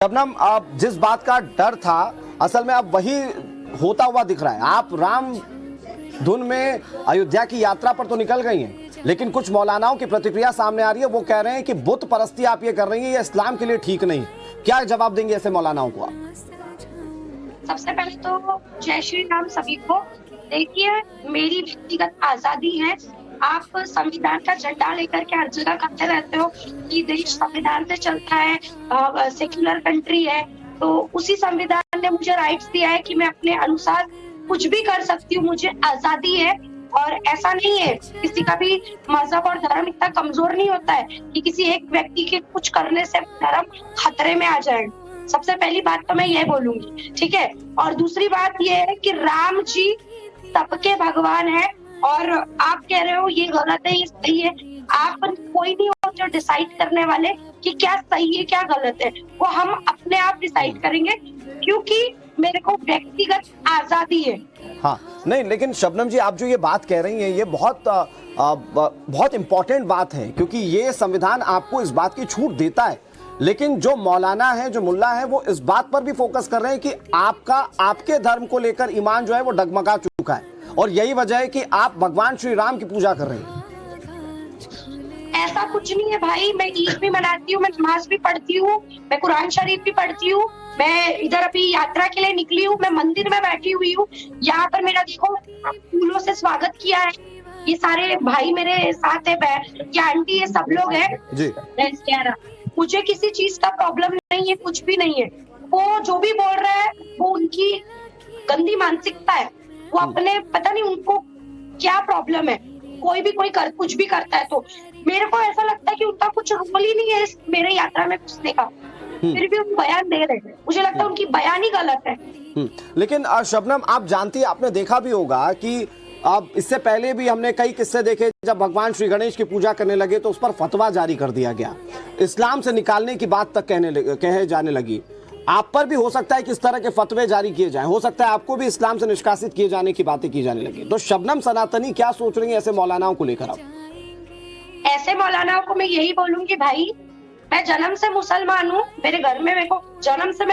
शबनम, अब जिस बात का डर था असल में अब वही होता हुआ दिख रहा है। आप राम धुन में अयोध्या की यात्रा पर तो निकल गई हैं, लेकिन कुछ मौलानाओं की प्रतिक्रिया सामने आ रही है। वो कह रहे हैं कि बुत परस्ती आप ये कर रही हैं, ये इस्लाम के लिए ठीक नहीं। क्या जवाब देंगे ऐसे मौलानाओं को आप? सबसे पहले तो जय श्री राम सभी को। देखिए, मेरी व्यक्तिगत आजादी है। आप संविधान का झंडा लेकर के हर जगह कहते रहते हो कि देश संविधान से चलता है, सेक्युलर कंट्री है, तो उसी संविधान ने मुझे राइट्स दिया है कि मैं अपने अनुसार कुछ भी कर सकती हूँ, मुझे आजादी है। और ऐसा नहीं है, किसी का भी मजहब और धर्म इतना कमजोर नहीं होता है कि किसी एक व्यक्ति के कुछ करने से धर्म खतरे में आ जाए। सबसे पहली बात तो मैं ये बोलूंगी, ठीक है। और दूसरी बात ये है कि राम जी सबके भगवान है, और आप कह रहे हो ये गलत है, ये सही है। आप कोई नहीं हो जो डिसाइड करने वाले कि क्या सही है क्या गलत है, वो हम अपने आप डिसाइड करेंगे, क्योंकि मेरे को व्यक्तिगत आजादी है। हाँ, नहीं, लेकिन शबनम जी, आप जो ये बात कह रही हैं ये बहुत इंपॉर्टेंट बात है, क्योंकि ये संविधान आपको इस बात की छूट देता है। लेकिन जो मौलाना है, जो मुल्ला है, वो इस बात पर भी फोकस कर रहे हैं कि आपके धर्म को लेकर ईमान जो है वो डगमगा चुका है, और यही वजह है कि आप भगवान श्री राम की पूजा कर रहे हैं। ऐसा कुछ नहीं है भाई, मैं ईद भी मनाती हूँ, मैं नमाज भी पढ़ती हूँ, मैं कुरान शरीफ भी पढ़ती हूँ, मैं इधर अभी यात्रा के लिए निकली हूँ, मैं मंदिर में बैठी हुई हूँ। यहाँ पर मेरा देखो फूलों से स्वागत किया है, ये सारे भाई मेरे साथ है, ये आंटी, ये सब लोग है जी। मुझे किसी चीज का प्रॉब्लम नहीं है, कुछ भी नहीं है। वो जो भी बोल रहा है वो उनकी गंदी मानसिकता है, वो अपने पता नहीं उनको क्या प्रॉब्लम है। कोई कुछ भी करता है, तो मेरे को ऐसा लगता है कि उनका कुछ रोल ही नहीं है इस मेरे यात्रा में घुसने का, फिर भी वो बयान दे रहे हैं। मुझे लगता है उनकी बयान ही गलत है। लेकिन शबनम, आप जानती है, आपने देखा भी होगा कि अब इससे पहले भी हमने कई किस्से देखे, जब भगवान श्री गणेश की पूजा करने लगे तो उस पर फतवा जारी कर दिया गया, इस्लाम से निकालने की बात तक कहे जाने लगी। आप पर भी हो सकता है कि इस तरह के फतवे जारी किए जाएं, हो सकता है आपको भी इस्लाम से निष्कासित किए जाने की बातें की जाने लगी। तो शबनम सनातनी क्या सोच रही है ऐसे मौलानाओं को लेकर? आप ऐसे मौलानाओं को मैं यही बोलूंगी, भाई मैं जन्म से मुसलमान हूँ, मेरे घर में मेरे को जन्म से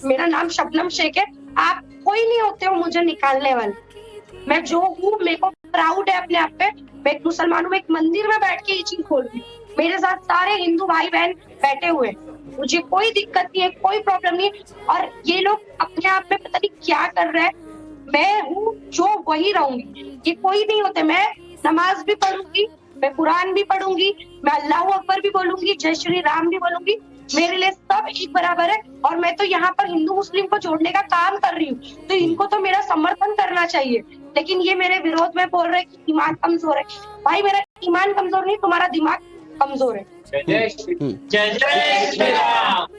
मेरा नाम शबनम शेख है। आप कोई नहीं होते हो मुझे निकालने वाले। मैं जो हूँ, मेरे को प्राउड है अपने आप पे। मैं एक मुसलमान हूँ, एक मंदिर में बैठ के ये चीज खोल रही हूँ, मेरे साथ सारे हिंदू भाई बहन बैठे हुए, मुझे कोई दिक्कत नहीं है, कोई प्रॉब्लम नहीं है। और ये लोग अपने आप में पता नहीं क्या कर रहे हैं। मैं हूँ जो वही रहूंगी, ये कोई नहीं होते। मैं नमाज भी पढ़ूंगी, मैं कुरान भी पढ़ूंगी, मैं अल्लाह अकबर भी बोलूंगी, जय श्री राम भी बोलूंगी, मेरे लिए सब एक बराबर है। और मैं तो यहाँ पर हिंदू मुस्लिम को जोड़ने का काम कर रही हूँ, तो इनको तो मेरा समर्थन करना चाहिए। लेकिन ये मेरे विरोध में बोल रहे हैं कि ईमान कमजोर है। भाई मेरा ईमान कमजोर नहीं, तुम्हारा दिमाग कमजोर है। जय श्री राम।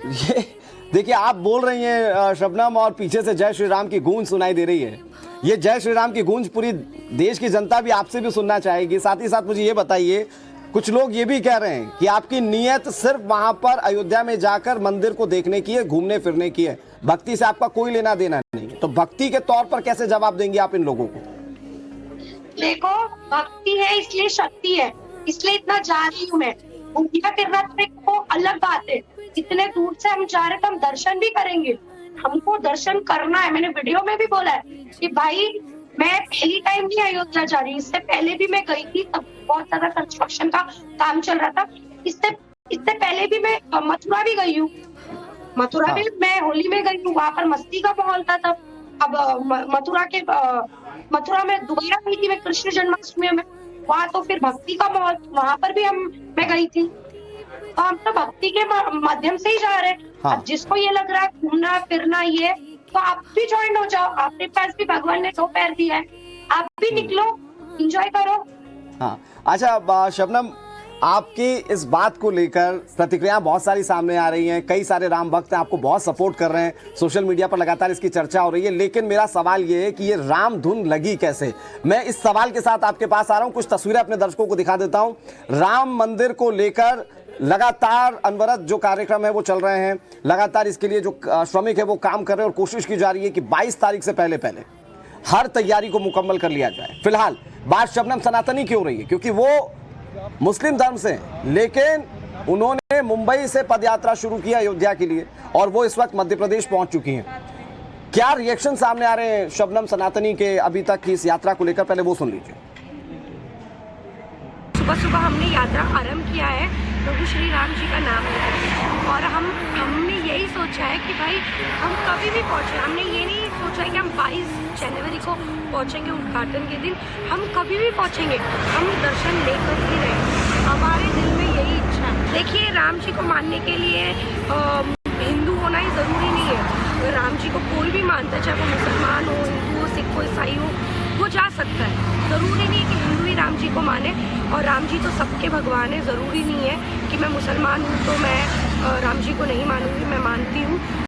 ये देखिए, आप बोल रही हैं शबनम, और पीछे से जय श्री राम की गूंज सुनाई दे रही है। ये जय श्री राम की गूंज पूरी देश की जनता भी आपसे भी सुनना चाहेगी। साथ ही साथ मुझे ये बताइए, कुछ लोग ये भी कह रहे हैं कि आपकी नीयत सिर्फ वहां पर अयोध्या में जाकर मंदिर को देखने की है, घूमने फिरने की है, भक्ति से आपका कोई लेना देना नहीं। तो भक्ति के तौर पर कैसे जवाब देंगे आप इन लोगों को? देखो, भक्ति है इसलिए शक्ति है, इसलिए इतना जा रही हूँ मैं। घूमना फिरना तो अलग बात है, इतने दूर से हम जा रहे तो हम दर्शन भी करेंगे, हमको दर्शन करना है। मैंने वीडियो में भी बोला है कि भाई मैं पहली टाइम नहीं अयोध्या जा रही, इससे पहले भी मैं गई थी, तब बहुत ज्यादा कंस्ट्रक्शन का काम चल रहा था। इससे पहले भी मैं मथुरा भी गई हूँ, मथुरा में मैं होली में गई हूँ, वहां पर मस्ती का माहौल था तब। अब मथुरा में दोबारा गई थी मैं कृष्ण जन्माष्टमी में, वहां तो फिर भक्ति का माहौल, वहां पर भी मैं गई थी। तो हम तो भक्ति के माध्यम से ही जा रहे हैं। अब जिसको ये लग रहा है घूमना फिरना ये, तो आप भी ज्वाइन हो जाओ, आपके पास भी भगवान ने 2 पैर दिया है, आप भी निकलो, एंजॉय करो। हाँ, अच्छा शबनम, आपकी इस बात को लेकर प्रतिक्रिया बहुत सारी सामने आ रही हैं, कई सारे राम भक्त आपको बहुत सपोर्ट कर रहे हैं, सोशल मीडिया पर लगातार इसकी चर्चा हो रही है। लेकिन मेरा सवाल ये है कि ये राम धुन लगी कैसे? मैं इस सवाल के साथ आपके पास आ रहा हूं, कुछ तस्वीरें अपने दर्शकों को दिखा देता हूं। राम मंदिर को लेकर लगातार अनवरत जो कार्यक्रम है वो चल रहे हैं, लगातार इसके लिए जो श्रमिक है वो काम कर रहे हैं, और कोशिश की जा रही है कि 22 तारीख से पहले हर तैयारी को मुकम्मल कर लिया जाए। फिलहाल बात शबनम सनातनी की हो रही है, क्योंकि वो मुस्लिम धर्म से, लेकिन उन्होंने मुंबई से पदयात्रा शुरू की अयोध्या के लिए और वो इस वक्त मध्य प्रदेश पहुंच चुकी हैं। क्या रिएक्शन सामने आ रहे हैं शबनम सनातनी के अभी तक की इस यात्रा को लेकर, पहले वो सुन लीजिए। सुबह सुबह हमने यात्रा आरंभ किया है प्रभु श्री राम जी का नाम लेकर, और हमने यही सोचा है कि भाई हम कभी भी पहुँचे, हमने ये नहीं सोचा है कि हम 22 जनवरी को पहुँचेंगे उद्घाटन के दिन, हम कभी भी पहुँचेंगे, हम दर्शन लेकर ही रहेंगे, हमारे दिल में यही इच्छा है। देखिए, राम जी को मानने के लिए हिंदू होना ही ज़रूरी नहीं है, राम जी को कोई भी मानता है, चाहे वो मुसलमान हो, हिंदू हो, सिख हो, ईसाई हो, वो जा सकता है। ज़रूरी नहीं है कि हिंदू ही राम जी को माने, और राम जी तो सबके भगवान है। ज़रूरी नहीं है कि मैं मुसलमान हूँ तो मैं राम जी को नहीं मानूंगी, मैं मानती हूँ।